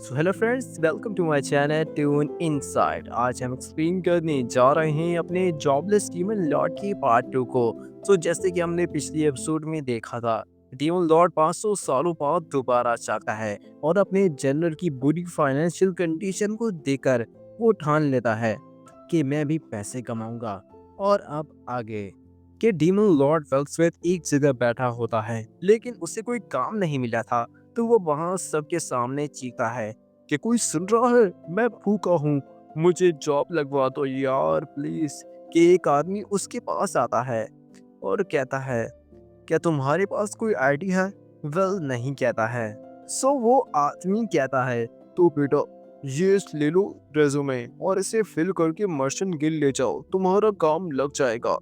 So hello friends, welcome to my channel tune inside. आज हम explain करने जा रहे हैं अपने जॉबलेस डीमन लॉर्ड की पार्ट 2 को। जैसे कि हमने पिछली एपिसोड में देखा था, डीमन लॉर्ड 500 सालों बाद दोबारा चाहता है और अपने जनरल की बुरी फाइनेंशियल कंडीशन को देखकर वो ठान लेता है कि मैं भी पैसे कमाऊंगा। और अब आगे कि डीमन लॉर्ड वेल्सवेथ एक जगह बैठा होता है, लेकिन उसे कोई काम नहीं मिला था। तो वो वहां सबके सामने चीखता है कि कोई सुन रहा है, मैं भूखा हूँ, मुझे जॉब लगवा दो यार प्लीज। कि एक आदमी उसके पास आता है और कहता है, क्या तुम्हारे पास कोई आईडी है? वेल नहीं कहता है। वो आदमी कहता है, तो बेटा ये ले लो रेज्यूमे और इसे फिल करके मर्चेंट गिल्ड ले जाओ, तुम्हारा काम लग जाएगा।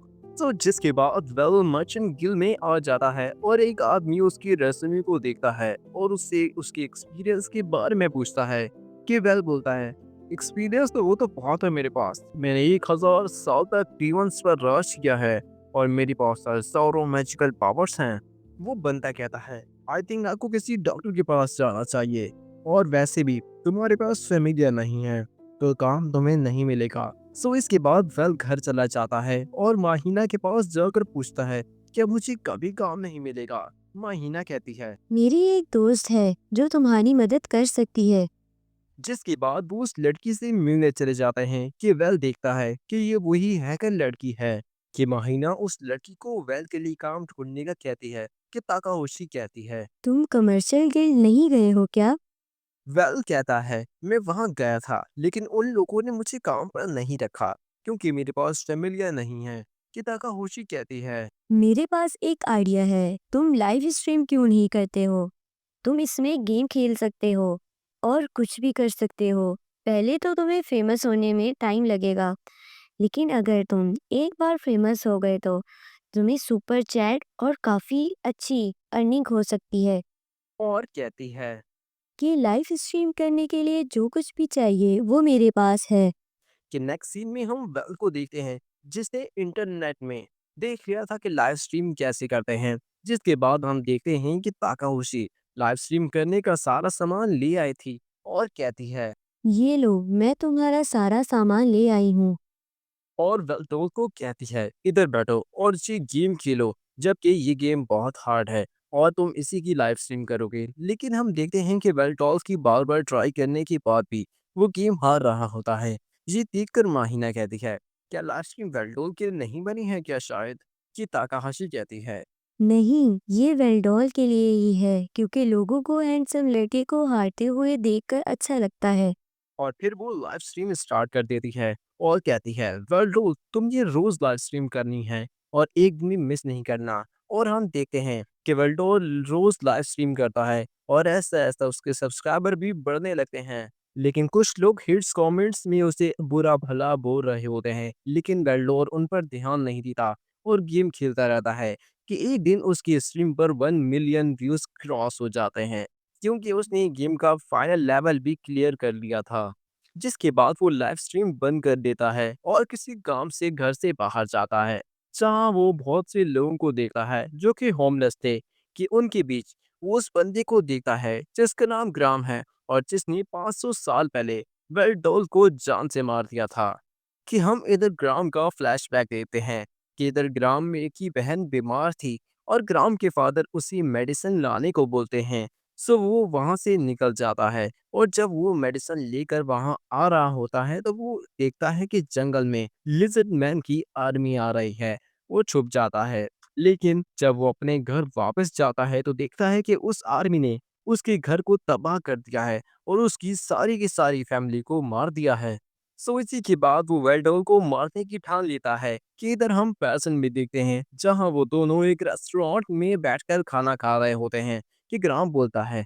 जिसके बाद वेल मर्चेंट गिल्ड में आ जाता है और एक आदमी उसकी रेज्यूमे को देखता है और उससे उसके एक्सपीरियंस के बारे में पूछता है। कि वेल बोलता है, एक्सपीरियंस तो वो तो बहुत है मेरे पास, मैंने 1000 साल तक डीमंस पर राज किया है और मेरे पास हजारों मैजिकल पावर्स हैं। वो बंदा कहता है, आई थिंक आपको किसी डॉक्टर के पास जाना चाहिए, और वैसे भी तुम्हारे पास फेमिलियर नहीं है तो काम तुम्हें नहीं मिलेगा। इसके बाद वेल घर चला जाता है और माहिना के पास जाकर पूछता है, क्या मुझे कभी काम नहीं मिलेगा? माहिना कहती है। मेरी एक दोस्त है जो तुम्हारी मदद कर सकती है। जिसके बाद वो उस लड़की से मिलने चले जाते हैं कि वेल देखता है कि ये वही हैकर लड़की है। कि माहिना उस लड़की को वेल के लिए काम ढूंढने का कहती है। कि ताकाहोशी कहती है। तुम कमर्शियल गिल्ड नहीं गए हो क्या? वेल कहता है, मैं वहां गया था लेकिन उन लोगों ने मुझे काम पर नहीं रखा क्योंकि मेरे पास फेमिलियर नहीं है। कि ताकाहोशी कहती है। मेरे पास एक आइडिया है, तुम लाइव स्ट्रीम क्यों नहीं करते हो? तुम इसमें गेम खेल सकते हो और कुछ भी कर सकते हो। पहले तो तुम्हें फेमस होने में टाइम लगेगा, लेकिन अगर तुम एक बार फेमस हो गए तो तुम्हें सुपर चैट और काफ़ी अच्छी अर्निंग हो सकती है। और कहती है। कि लाइव स्ट्रीम करने के लिए जो कुछ भी चाहिए वो मेरे पास है। कि नेक्स्ट सीन में हम वेल को देखते हैं, जिसने इंटरनेट में देख लिया था कि लाइव स्ट्रीम कैसे करते हैं। जिसके बाद हम देखते हैं कि ताकाहोशी लाइव स्ट्रीम करने का सारा सामान ले आई थी और कहती है। ये लो, मैं तुम्हारा सारा सामान ले आई हूँ। और वेल्टोल को कहती है, इधर बैठो और ये गेम खेलो, जबकि ये गेम बहुत हार्ड है और तुम इसी की लाइव स्ट्रीम करोगे। लेकिन हम देखते हैं कि वेल्टोल्स की बार बार ट्राई करने के बाद भी वो गेम हार रहा होता है। ये देखकर माहिना कहती है, क्या लाइव स्ट्रीम वेल्टोल के लिए नहीं बनी है क्या शायद? कि ताकाहाशी कहती है। नहीं, ये वेल्डॉल के लिए ही है क्योंकि लोगों को हैंडसम लड़के को हारते हुए देखकर अच्छा लगता है। और फिर वो लाइव स्ट्रीम स्टार्ट कर देती है और कहती है, वेल रोज तुम ये रोज लाइव स्ट्रीम करनी है और एक दिन भी मिस नहीं करना। और हम देखते हैं कि वेल्डो रोज लाइव स्ट्रीम करता है और ऐसा ऐसा उसके सब्सक्राइबर भी बढ़ने लगते हैं। लेकिन कुछ लोग हिट्स कमेंट्स में उसे बुरा भला बोल रहे होते हैं, लेकिन वेल्डोर उन पर ध्यान नहीं देता और गेम खेलता रहता है। कि एक दिन उसकी स्ट्रीम पर 1 मिलियन व्यूज क्रॉस हो जाते हैं क्योंकि उसने गेम का फाइनल लेवल भी क्लियर कर लिया था। जिसके बाद वो लाइव स्ट्रीम बंद कर देता है और किसी काम से घर से बाहर जाता है, जहाँ वो बहुत से लोगों को देखता है जो कि होमलेस थे। कि उनके बीच वो उस बंदे को देखता है जिसका नाम ग्राम है और जिसने 500 साल पहले वेल्डोल को जान से मार दिया था। कि हम इधर ग्राम का फ्लैशबैक देखते हैं कि इधर ग्राम में की बहन बीमार थी और ग्राम के फादर उसी मेडिसिन लाने को बोलते हैं। वो वहां से निकल जाता है और जब वो मेडिसिन लेकर वहां आ रहा होता है तो वो देखता है कि जंगल में लिजर्ड मैन की आर्मी आ रही है। वो छुप जाता है, लेकिन जब वो अपने घर वापस जाता है तो देखता है कि उस आर्मी ने उसके घर को तबाह कर दिया है और उसकी सारी की सारी फैमिली को मार दिया है। इसी के बाद वो वेल्डोल को मारने की ठान लेता है। कि इधर हम पैसन में देखते हैं जहां वो दोनों एक रेस्टोरेंट में बैठकर खाना खा रहे होते हैं। कि ग्राम बोलता है,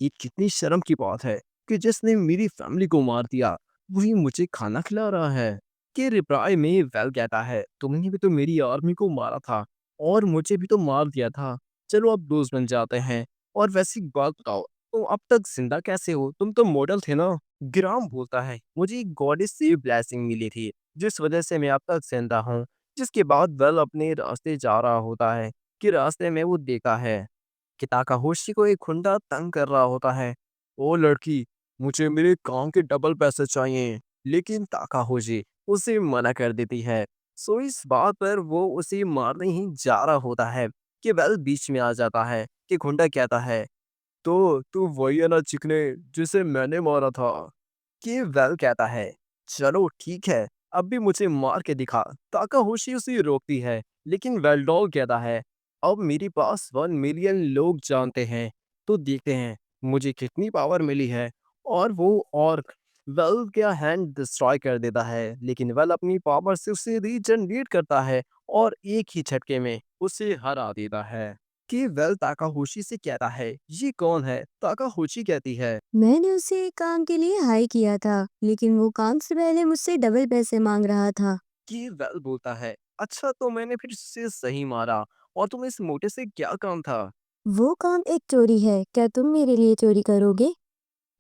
ये कितनी शर्म की बात है कि जिसने मेरी फैमिली को मार दिया वही मुझे खाना खिला रहा है। कि रिप्लाई में वेल कहता है, तुमने भी तो मेरी आर्मी को मारा था और मुझे भी तो मार दिया था, चलो अब दोस्त बन जाते हैं। और वैसी बात बताओ, तुम अब तक जिंदा कैसे हो? तुम तो मॉडल थे ना। ग्राम बोलता है, मुझे एक गॉडेस से ब्लेसिंग मिली थी जिस वजह से मैं अब तक जिंदा हूँ। जिसके बाद वेल अपने रास्ते जा रहा होता है कि रास्ते में वो देखा है कि ताकाहोशी को एक गुंडा तंग कर रहा होता है। ओ लड़की, मुझे मेरे काम के डबल पैसे चाहिए। लेकिन ताकाहोशी उसे मना कर देती है। सो इस बात पर वो उसे मारने ही जा रहा होता है कि वेल बीच में आ जाता है कि गुंडा कहता है, तो तू वही है ना चिकने जिसे मैंने मारा था। कि वेल कहता है, चलो ठीक है, अब भी मुझे मार के दिखा। ताकाहोशी उसे रोकती है, लेकिन वेलडॉल कहता है, अब मेरे पास 1 मिलियन लोग जानते हैं, तो देखते हैं मुझे कितनी पावर मिली है। और वो और वेल का हैंड डिस्ट्रॉय कर देता है, लेकिन वेल अपनी पावर से उसे रीजनरेट करता है और एक ही झटके में उसे हरा देता है। कि वेल ताकाहोशी से कहता है, ये कौन है? ताकाहोशी कहती है, मैंने उसे एक काम के लिए हाई किया था, लेकिन वो काम से पहले मुझसे डबल पैसे मांग रहा था। कि वेल बोलता है, अच्छा तो मैंने फिर से सही मारा। और तुम्हें इस मोटे से क्या काम था? वो काम एक चोरी है, क्या तुम मेरे लिए चोरी करोगे?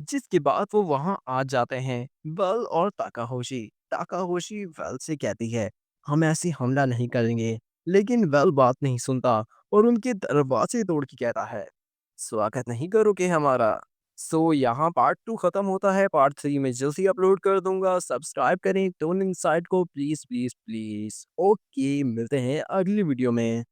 जिसके बाद वो वहां आ जाते हैं, वेल और ताकाहोशी। ताकाहोशी वेल से कहती है, हम ऐसे हमला नहीं करेंगे। लेकिन वेल बात नहीं सुनता और उनके दरवाजे तोड़ के कहता है, स्वागत नहीं करोगे हमारा? सो यहाँ पार्ट 2 खत्म होता है। पार्ट 3 में जल्दी अपलोड कर दूंगा। सब्सक्राइब करें टोन इनसाइड को, प्लीज प्लीज प्लीज। ओके, मिलते हैं अगली वीडियो में।